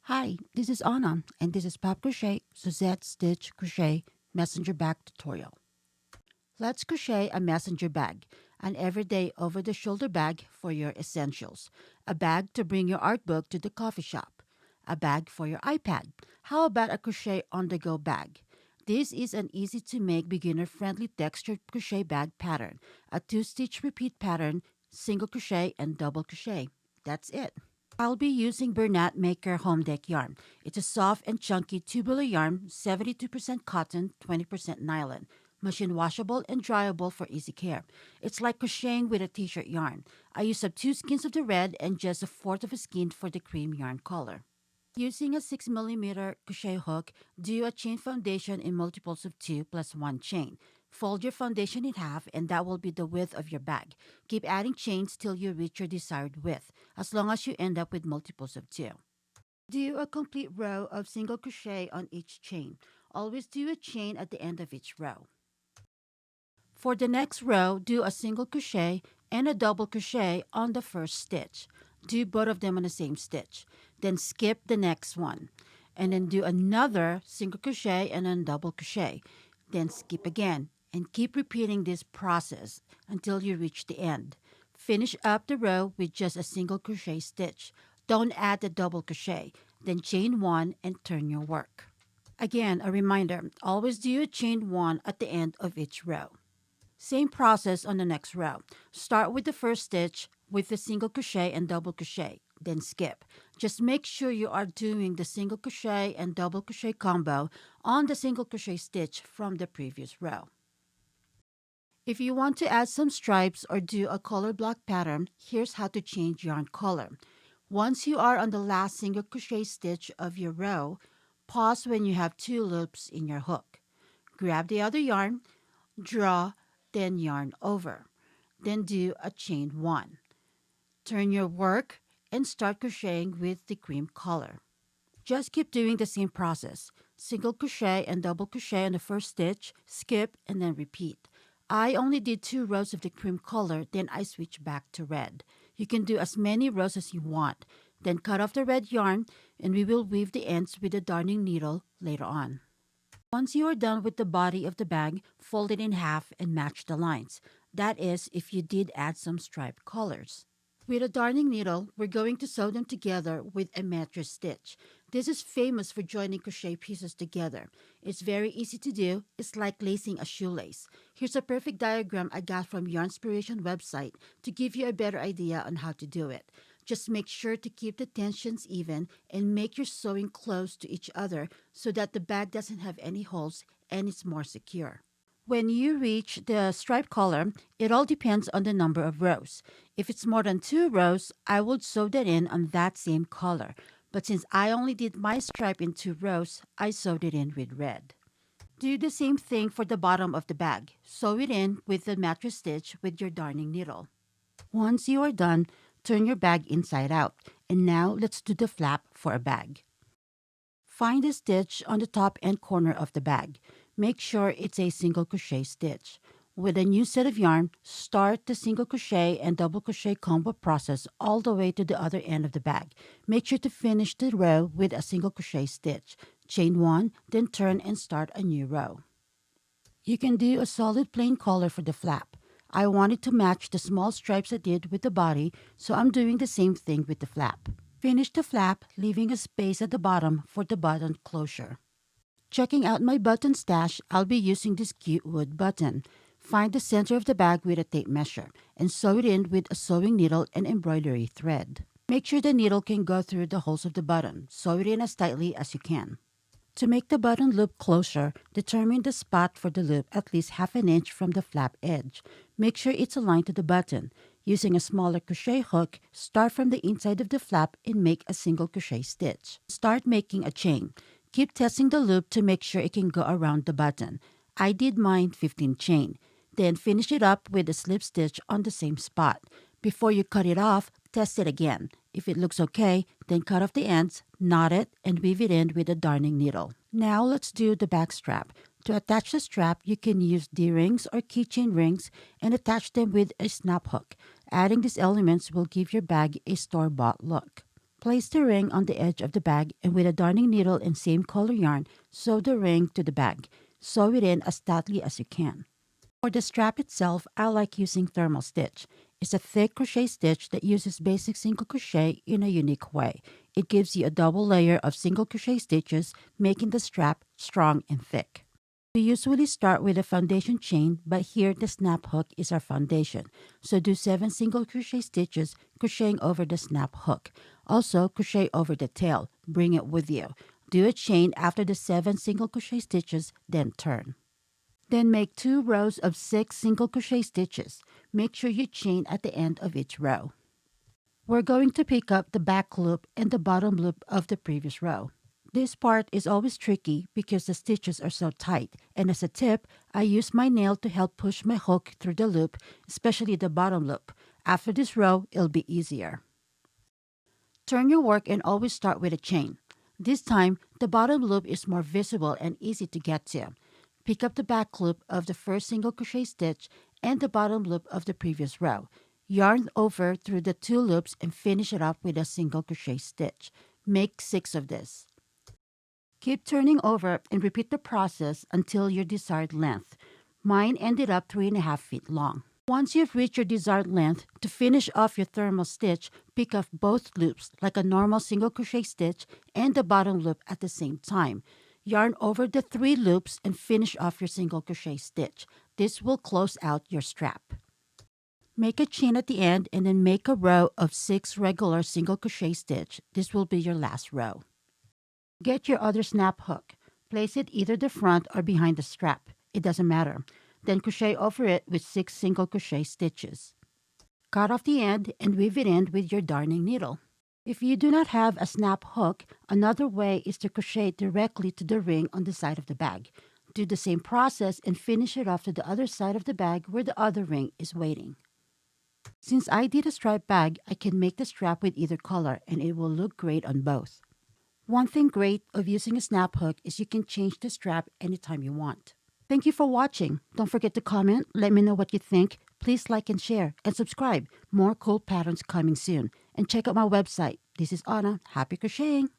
Hi, this is Anna, and this is POPcrochet Suzette Stitch Crochet Messenger Bag Tutorial. Let's crochet a messenger bag, an everyday over-the-shoulder bag for your essentials, a bag to bring your art book to the coffee shop, a bag for your iPad. How about a crochet on-the-go bag? This is an easy-to-make beginner-friendly textured crochet bag pattern, a 2-stitch repeat pattern, single crochet and double crochet. That's it. I'll be using Bernat Maker Home Dec yarn. It's a soft and chunky tubular yarn, 72% cotton, 20% nylon. Machine washable and dryable for easy care. It's like crocheting with a t-shirt yarn. I used up 2 skeins of the red and just a fourth of a skein for the cream yarn color. Using a 6mm crochet hook, do a chain foundation in multiples of 2 plus 1 chain. Fold your foundation in half and that will be the width of your bag. Keep adding chains till you reach your desired width, as long as you end up with multiples of 2. Do a complete row of single crochet on each chain. Always do a chain at the end of each row. For the next row, do a single crochet and a double crochet on the first stitch. Do both of them on the same stitch. Then skip the next one. And then do another single crochet and then double crochet. Then skip again. And keep repeating this process until you reach the end. Finish up the row with just a single crochet stitch. Don't add the double crochet. Then chain 1 and turn your work. Again, a reminder, always do a chain 1 at the end of each row. Same process on the next row. Start with the first stitch with the single crochet and double crochet, then skip. Just make sure you are doing the single crochet and double crochet combo on the single crochet stitch from the previous row. If you want to add some stripes or do a color block pattern, here's how to change yarn color. Once you are on the last single crochet stitch of your row, pause when you have 2 loops in your hook. Grab the other yarn, draw, then yarn over. Then do a chain 1. Turn your work and start crocheting with the cream color. Just keep doing the same process. Single crochet and double crochet on the first stitch, skip, and then repeat. I only did 2 rows of the cream color, then I switched back to red. You can do as many rows as you want. Then cut off the red yarn, and we will weave the ends with a darning needle later on. Once you are done with the body of the bag, fold it in half and match the lines. That is, if you did add some striped colors. With a darning needle, we're going to sew them together with a mattress stitch. This is famous for joining crochet pieces together. It's very easy to do. It's like lacing a shoelace. Here's a perfect diagram I got from Yarnspiration website to give you a better idea on how to do it. Just make sure to keep the tensions even and make your sewing close to each other so that the bag doesn't have any holes and it's more secure. When you reach the stripe color, it all depends on the number of rows. If it's more than 2 rows, I would sew that in on that same color. But since I only did my stripe in 2 rows, I sewed it in with red. Do the same thing for the bottom of the bag. Sew it in with the mattress stitch with your darning needle. Once you are done, turn your bag inside out. And now let's do the flap for a bag. Find a stitch on the top end corner of the bag. Make sure it's a single crochet stitch. With a new set of yarn, start the single crochet and double crochet combo process all the way to the other end of the bag. Make sure to finish the row with a single crochet stitch. Chain 1, then turn and start a new row. You can do a solid plain color for the flap. I wanted to match the small stripes I did with the body, so I'm doing the same thing with the flap. Finish the flap, leaving a space at the bottom for the button closure. Checking out my button stash, I'll be using this cute wood button. Find the center of the bag with a tape measure and sew it in with a sewing needle and embroidery thread. Make sure the needle can go through the holes of the button. Sew it in as tightly as you can. To make the button loop closer, determine the spot for the loop at least half an inch from the flap edge. Make sure it's aligned to the button. Using a smaller crochet hook, start from the inside of the flap and make a single crochet stitch. Start making a chain. Keep testing the loop to make sure it can go around the button. I did mine 15 chain. Then finish it up with a slip stitch on the same spot. Before you cut it off, test it again. If it looks okay, then cut off the ends, knot it, and weave it in with a darning needle. Now let's do the back strap. To attach the strap, you can use D-rings or keychain rings and attach them with a snap hook. Adding these elements will give your bag a store-bought look. Place the ring on the edge of the bag and with a darning needle and same color yarn, sew the ring to the bag. Sew it in as tightly as you can. For the strap itself, I like using thermal stitch. It's a thick crochet stitch that uses basic single crochet in a unique way. It gives you a double layer of single crochet stitches, making the strap strong and thick. We usually start with a foundation chain, but here the snap hook is our foundation. So do 7 single crochet stitches, crocheting over the snap hook. Also, crochet over the tail. Bring it with you. Do a chain after the 7 single crochet stitches, then turn. Then make 2 rows of 6 single crochet stitches. Make sure you chain at the end of each row. We're going to pick up the back loop and the bottom loop of the previous row. This part is always tricky because the stitches are so tight, and as a tip, I use my nail to help push my hook through the loop, especially the bottom loop. After this row, it'll be easier. Turn your work and always start with a chain. This time, the bottom loop is more visible and easy to get to. Pick up the back loop of the first single crochet stitch and the bottom loop of the previous row. Yarn over through the 2 loops and finish it up with a single crochet stitch. Make 6 of this. Keep turning over and repeat the process until your desired length. Mine ended up 3.5 feet long. Once you've reached your desired length, to finish off your thermal stitch, pick up both loops like a normal single crochet stitch and the bottom loop at the same time. Yarn over the 3 loops and finish off your single crochet stitch. This will close out your strap. Make a chain at the end and then make a row of 6 regular single crochet stitch. This will be your last row. Get your other snap hook. Place it either the front or behind the strap. It doesn't matter. Then crochet over it with 6 single crochet stitches. Cut off the end and weave it in with your darning needle. If you do not have a snap hook, another way is to crochet directly to the ring on the side of the bag. Do the same process and finish it off to the other side of the bag where the other ring is waiting. Since I did a striped bag, I can make the strap with either color and it will look great on both. One thing great of using a snap hook is you can change the strap anytime you want. Thank you for watching. Don't forget to comment, let me know what you think. Please like and share and subscribe. More cool patterns coming soon. And check out my website. This is Anna. Happy crocheting!